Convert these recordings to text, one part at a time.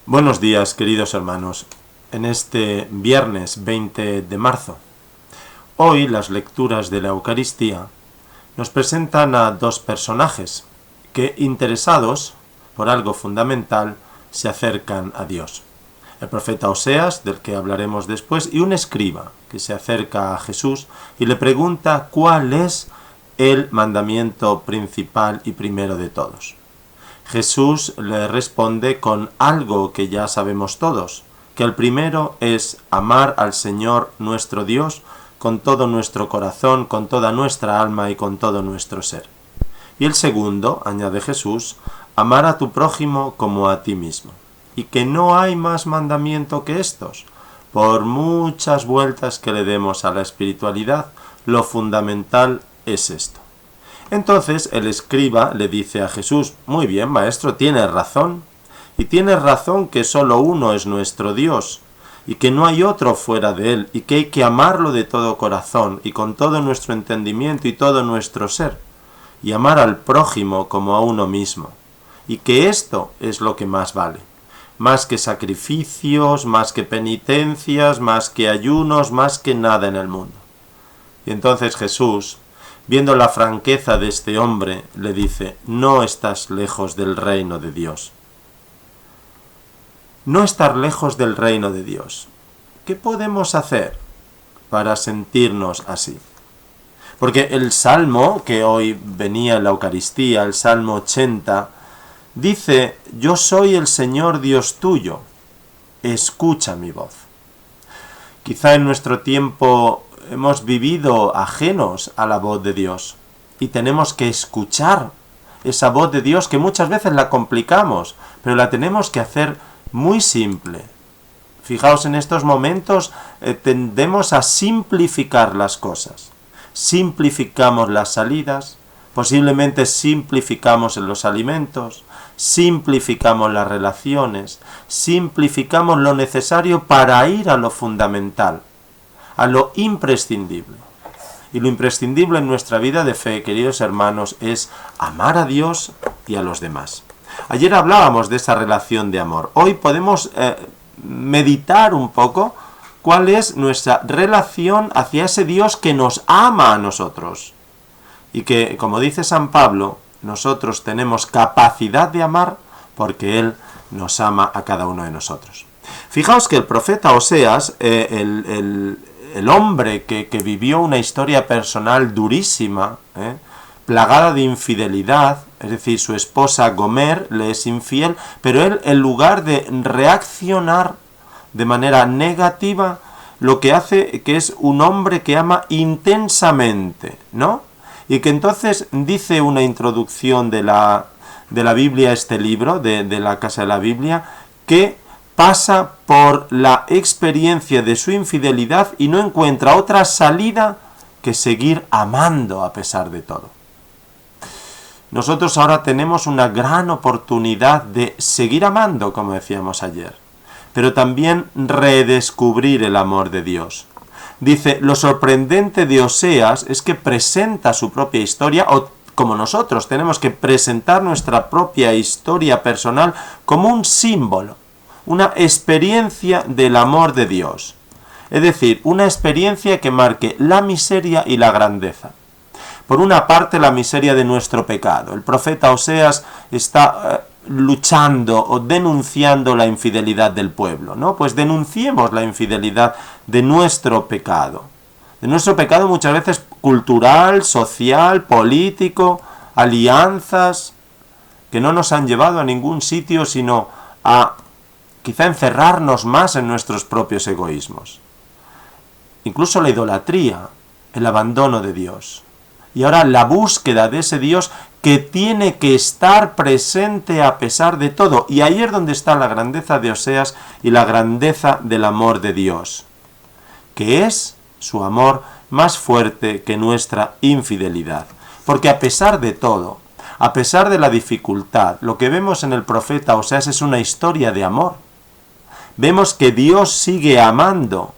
Buenos días, queridos hermanos, en este viernes 20 de marzo. Hoy las lecturas de la Eucaristía nos presentan a dos personajes que, interesados por algo fundamental, se acercan a Dios. El profeta Oseas, del que hablaremos después, y un escriba que se acerca a Jesús y le pregunta cuál es el mandamiento principal y primero de todos. Jesús le responde con algo que ya sabemos todos, que el primero es amar al Señor nuestro Dios con todo nuestro corazón, con toda nuestra alma y con todo nuestro ser. Y el segundo, añade Jesús, amar a tu prójimo como a ti mismo. Y que no hay más mandamiento que estos. Por muchas vueltas que le demos a la espiritualidad, lo fundamental es esto. Entonces el escriba le dice a Jesús: muy bien, maestro, tienes razón. Y tienes razón que solo uno es nuestro Dios, y que no hay otro fuera de él, y que hay que amarlo de todo corazón, y con todo nuestro entendimiento y todo nuestro ser, y amar al prójimo como a uno mismo, y que esto es lo que más vale. Más que sacrificios, más que penitencias, más que ayunos, más que nada en el mundo. Y entonces Jesús, viendo la franqueza de este hombre, le dice: no estás lejos del reino de Dios. No estar lejos del reino de Dios. ¿Qué podemos hacer para sentirnos así? Porque el Salmo que hoy venía en la Eucaristía, el Salmo 80, dice: yo soy el Señor Dios tuyo, escucha mi voz. Quizá en nuestro tiempo hemos vivido ajenos a la voz de Dios y tenemos que escuchar esa voz de Dios, que muchas veces la complicamos, pero la tenemos que hacer muy simple. Fijaos, en estos momentos tendemos a simplificar las cosas. Simplificamos las salidas, posiblemente simplificamos en los alimentos, simplificamos las relaciones, simplificamos lo necesario para ir a lo fundamental, a lo imprescindible. Y lo imprescindible en nuestra vida de fe, queridos hermanos, es amar a Dios y a los demás. Ayer hablábamos de esa relación de amor. Hoy podemos meditar un poco cuál es nuestra relación hacia ese Dios que nos ama a nosotros. Y que, como dice San Pablo, nosotros tenemos capacidad de amar porque Él nos ama a cada uno de nosotros. Fijaos que el profeta Oseas, el hombre que vivió una historia personal durísima, plagada de infidelidad, es decir, su esposa Gomer le es infiel, pero él, en lugar de reaccionar de manera negativa, lo que hace que es un hombre que ama intensamente, ¿no? Y que entonces dice una introducción de la Biblia, este libro, de la Casa de la Biblia, que pasa por la experiencia de su infidelidad y no encuentra otra salida que seguir amando a pesar de todo. Nosotros ahora tenemos una gran oportunidad de seguir amando, como decíamos ayer, pero también redescubrir el amor de Dios. Dice, lo sorprendente de Oseas es que presenta su propia historia, o como nosotros tenemos que presentar nuestra propia historia personal como un símbolo, una experiencia del amor de Dios. Es decir, una experiencia que marque la miseria y la grandeza. Por una parte, la miseria de nuestro pecado. El profeta Oseas está luchando o denunciando la infidelidad del pueblo, ¿no? Pues denunciemos la infidelidad de nuestro pecado. De nuestro pecado muchas veces cultural, social, político, alianzas que no nos han llevado a ningún sitio, sino a quizá encerrarnos más en nuestros propios egoísmos. Incluso la idolatría, el abandono de Dios. Y ahora la búsqueda de ese Dios que tiene que estar presente a pesar de todo. Y ahí es donde está la grandeza de Oseas y la grandeza del amor de Dios, que es su amor más fuerte que nuestra infidelidad. Porque a pesar de todo, a pesar de la dificultad, lo que vemos en el profeta Oseas es una historia de amor. Vemos que Dios sigue amando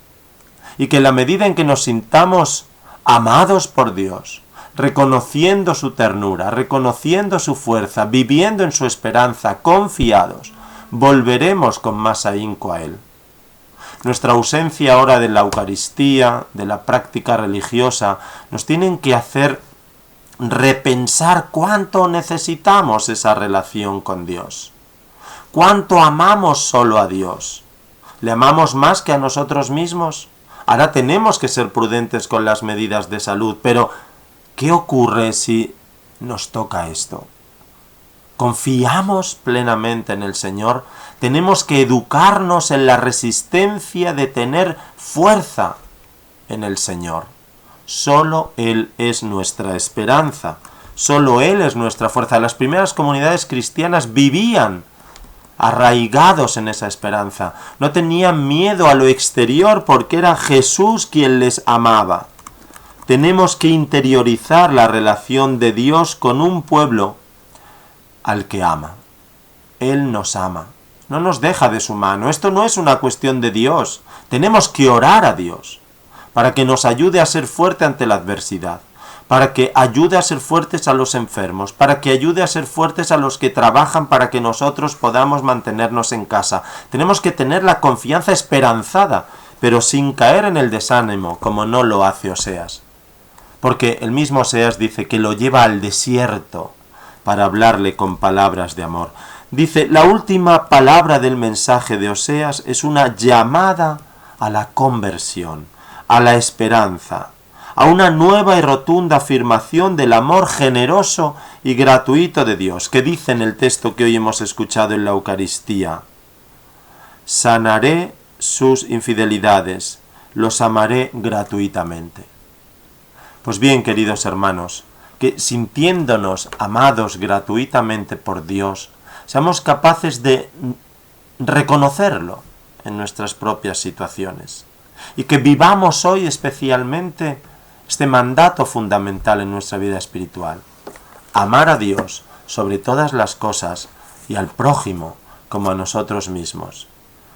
y que en la medida en que nos sintamos amados por Dios, reconociendo su ternura, reconociendo su fuerza, viviendo en su esperanza, confiados, volveremos con más ahínco a Él. Nuestra ausencia ahora de la Eucaristía, de la práctica religiosa, nos tienen que hacer repensar cuánto necesitamos esa relación con Dios. Cuánto amamos solo a Dios. ¿Le amamos más que a nosotros mismos? Ahora tenemos que ser prudentes con las medidas de salud, pero ¿qué ocurre si nos toca esto? ¿Confiamos plenamente en el Señor? Tenemos que educarnos en la resistencia de tener fuerza en el Señor. Solo Él es nuestra esperanza. Solo Él es nuestra fuerza. Las primeras comunidades cristianas vivían arraigados en esa esperanza. No tenían miedo a lo exterior porque era Jesús quien les amaba. Tenemos que interiorizar la relación de Dios con un pueblo al que ama. Él nos ama. No nos deja de su mano. Esto no es una cuestión de Dios. Tenemos que orar a Dios para que nos ayude a ser fuerte ante la adversidad, para que ayude a ser fuertes a los enfermos, para que ayude a ser fuertes a los que trabajan para que nosotros podamos mantenernos en casa. Tenemos que tener la confianza esperanzada, pero sin caer en el desánimo, como no lo hace Oseas. Porque el mismo Oseas dice que lo lleva al desierto para hablarle con palabras de amor. Dice, la última palabra del mensaje de Oseas es una llamada a la conversión, a la esperanza, a una nueva y rotunda afirmación del amor generoso y gratuito de Dios, que dice en el texto que hoy hemos escuchado en la Eucaristía: sanaré sus infidelidades, los amaré gratuitamente. Pues bien, queridos hermanos, que sintiéndonos amados gratuitamente por Dios, seamos capaces de reconocerlo en nuestras propias situaciones y que vivamos hoy especialmente este mandato fundamental en nuestra vida espiritual: amar a Dios sobre todas las cosas y al prójimo como a nosotros mismos.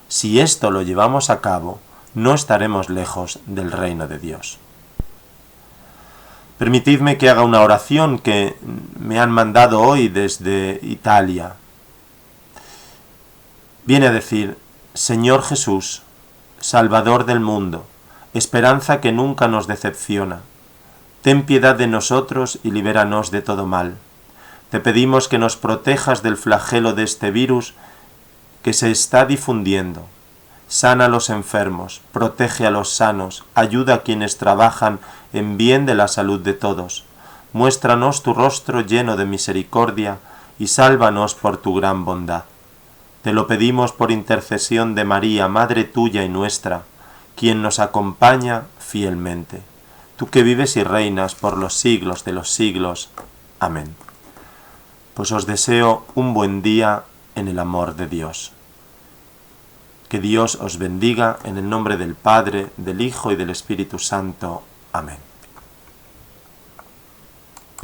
Si esto lo llevamos a cabo, no estaremos lejos del reino de Dios. Permitidme que haga una oración que me han mandado hoy desde Italia. Viene a decir: Señor Jesús, Salvador del mundo, esperanza que nunca nos decepciona, ten piedad de nosotros y libéranos de todo mal. Te pedimos que nos protejas del flagelo de este virus que se está difundiendo. Sana a los enfermos, protege a los sanos, ayuda a quienes trabajan en bien de la salud de todos. Muéstranos tu rostro lleno de misericordia y sálvanos por tu gran bondad. Te lo pedimos por intercesión de María, Madre tuya y nuestra, quien nos acompaña fielmente. Tú que vives y reinas por los siglos de los siglos. Amén. Pues os deseo un buen día en el amor de Dios. Que Dios os bendiga en el nombre del Padre, del Hijo y del Espíritu Santo. Amén.